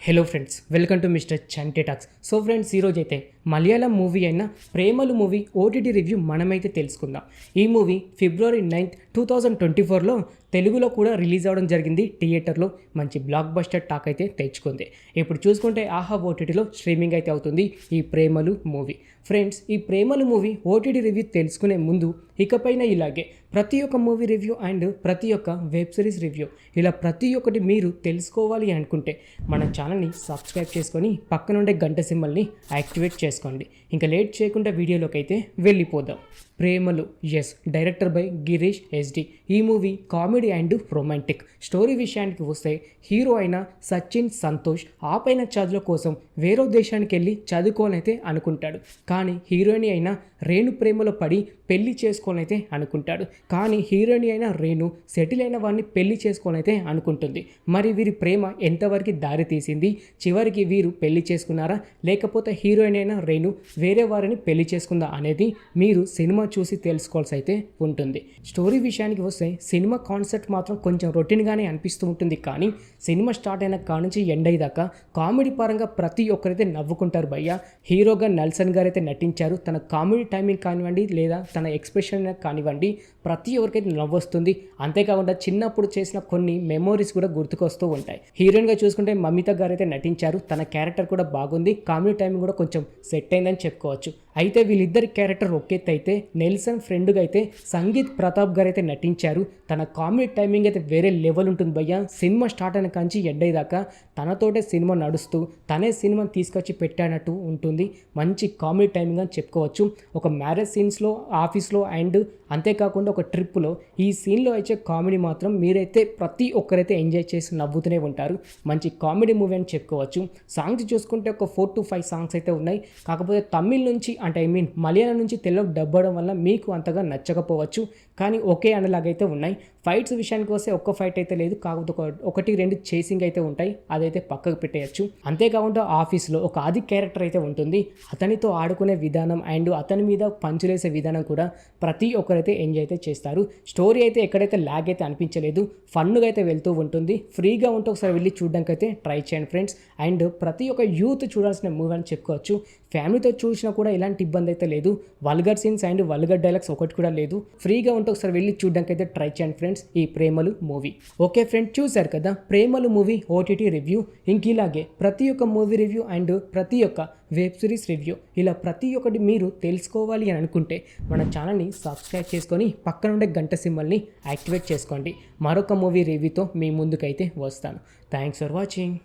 Hello friends, welcome to mister Chanti talks. So friends, ఈరోజు అయితే Malayalam movie అయిన ప్రేమలు మూవీ ఓటీటీ రివ్యూ మనమైతే తెలుసుకుందాం. ఈ మూవీ February 9, 2024లో తెలుగులో కూడా రిలీజ్ అవ్వడం జరిగింది. థియేటర్లో మంచి బ్లాక్ బస్టర్ టాక్ అయితే తెచ్చుకుంది. ఇప్పుడు చూసుకుంటే ఆహా ఓటీటీలో స్ట్రీమింగ్ అయితే అవుతుంది ఈ ప్రేమలు మూవీ. ఫ్రెండ్స్, ఈ ప్రేమలు మూవీ ఓటీటీ రివ్యూ తెలుసుకునే ముందు ఇకపైన ఇలాగే ప్రతి ఒక్క మూవీ రివ్యూ అండ్ ప్రతి ఒక్క వెబ్ సిరీస్ రివ్యూ ఇలా ప్రతి ఒక్కటి మీరు తెలుసుకోవాలి అనుకుంటే మన ఛానల్ని సబ్స్క్రైబ్ చేసుకొని పక్కనుండే గంట సింబల్ని యాక్టివేట్ చేసుకోండి. ఇంకా లేట్ చేయకుండా వీడియోలోకి అయితే వెళ్ళిపోదాం. Premalu, yes, director by Girish SD. ఈ movie comedy and romantic. Story విషయానికి వస్తే హీరో అయిన సచిన్ సంతోష్ ఆపైన చదువుల కోసం వేరే దేశానికి వెళ్ళి చదువుకోనైతే అనుకుంటాడు. కానీ హీరోయిన్ అయిన రేణు ప్రేమలో పడి పెళ్లి చేసుకోనైతే అనుకుంటాడు. కానీ హీరోయిన్ అయిన రేణు సెటిల్ అయిన వాడిని పెళ్లి చేసుకోనైతే అనుకుంటుంది. మరి వీరి ప్రేమ ఎంతవరకు దారి తీసింది? చివరికి వీరు పెళ్లి చేసుకున్నారా, లేకపోతే హీరోయిన్ అయిన రేణు వేరే వారిని పెళ్లి చేసుకుందా అనేది మీరు సినిమా చూసి తెలుసుకోవాల్సి అయితే ఉంటుంది. స్టోరీ విషయానికి వస్తే సినిమా కాన్సెప్ట్ మాత్రం కొంచెం రొటీన్గానే అనిపిస్తూ ఉంటుంది. కానీ సినిమా స్టార్ట్ అయిన కాడ నుంచి ఎండ్ అయ్యేదాకా కామెడీ పరంగా ప్రతి ఒక్కరైతే నవ్వుకుంటారు భయ్య. హీరోగా నెల్సన్ గారు అయితే నటించారు. తన కామెడీ టైమింగ్ కానివ్వండి లేదా తన ఎక్స్ప్రెషన్ కానివ్వండి ప్రతి ఒక్కరికైతే నవ్వొస్తుంది. అంతేకాకుండా చిన్నప్పుడు చేసిన కొన్ని మెమోరీస్ కూడా గుర్తుకొస్తూ ఉంటాయి. హీరోయిన్గా చూసుకుంటే మమిత గారు అయితే నటించారు. తన క్యారెక్టర్ కూడా బాగుంది. కామెడీ టైమింగ్ కూడా కొంచెం సెట్ అయిందని చెప్పుకోవచ్చు. అయితే వీళ్ళిద్దరి క్యారెక్టర్ ఒకెత్తి అయితే నెల్సన్ ఫ్రెండ్గా అయితే సంగీత్ ప్రతాప్ గారు అయితే నటించారు. తన కామెడీ టైమింగ్ అయితే వేరే లెవెల్ ఉంటుంది భయ్య. సినిమా స్టార్ట్ అయిన కంచి ఎండ్ అయ్యేదాకా తనతోటే సినిమా నడుస్తూ తనే సినిమాని తీసుకొచ్చి పెట్టానట్టు ఉంటుంది. మంచి కామెడీ టైమింగ్ అని చెప్పుకోవచ్చు. ఒక మ్యారేజ్ సీన్స్లో, ఆఫీస్లో అండ్ అంతేకాకుండా ఒక ట్రిప్లో ఈ సీన్లో అయితే కామెడీ మాత్రం మీరైతే ప్రతి ఒక్కరైతే ఎంజాయ్ చేసి నవ్వుతూనే ఉంటారు. మంచి కామెడీ మూవీ అని చెప్పుకోవచ్చు. సాంగ్స్ చూసుకుంటే ఒక 4 to 5 సాంగ్స్ అయితే ఉన్నాయి. కాకపోతే తమిళ్ నుంచి అంటే మలయాళం నుంచి తెలుగు డబ్ అవ్వడం వల్ల మీకు అంతగా నచ్చకపోవచ్చు. కానీ ఒకే అనేలాగైతే ఉన్నాయి. ఫైట్స్ విషయానికి వస్తే ఒక్క ఫైట్ అయితే లేదు. కాకపోతే ఒకటి రెండు చేసింగ్ అయితే ఉంటాయి. అదైతే పక్కకు పెట్టేయచ్చు. అంతేకాకుండా ఆఫీస్లో ఒక ఆది క్యారెక్టర్ అయితే ఉంటుంది. అతనితో ఆడుకునే విధానం అండ్ అతని మీద పంచులేసే విధానం కూడా ప్రతి ఒక్కరైతే ఎంజాయ్ అయితే చేస్తారు. స్టోరీ అయితే ఎక్కడైతే ల్యాగ్ అయితే అనిపించలేదు. ఫన్గా అయితే వెళ్తూ ఉంటుంది. ఫ్రీగా ఉంటే ఒకసారి వెళ్ళి చూడడానికి అయితే ట్రై చేయండి ఫ్రెండ్స్. అండ్ ప్రతి ఒక్క యూత్ చూడాల్సిన మూవీ అని చెప్పుకోవచ్చు. ఫ్యామిలీతో చూసినా కూడా ఎలాంటి ఇబ్బంది అయితే లేదు. Vulgar scenes and vulgar dialogues ఒకటి కూడా లేదు. ఫ్రీగా ఉంటే ఒకసారి వెళ్ళి చూడడానికి అయితే ట్రై చేయండి ఫ్రెండ్స్ ఈ ప్రేమలు మూవీ. ఓకే ఫ్రెండ్స్, చూశారు కదా ప్రేమలు మూవీ ఓటీటీ రివ్యూ. ఇంక ఇలాగే ప్రతి ఒక్క మూవీ రివ్యూ అండ్ ప్రతి ఒక్క వెబ్ సిరీస్ రివ్యూ ఇలా ప్రతి ఒక్కటి మీరు తెలుసుకోవాలి అని అనుకుంటే మన ఛానల్ని సబ్స్క్రైబ్ చేసుకొని పక్కన ఉండే గంట సింబల్ని యాక్టివేట్ చేసుకోండి. మరొక మూవీ రివ్యూతో మీ ముందుకైతే వస్తాను. Thanks for watching.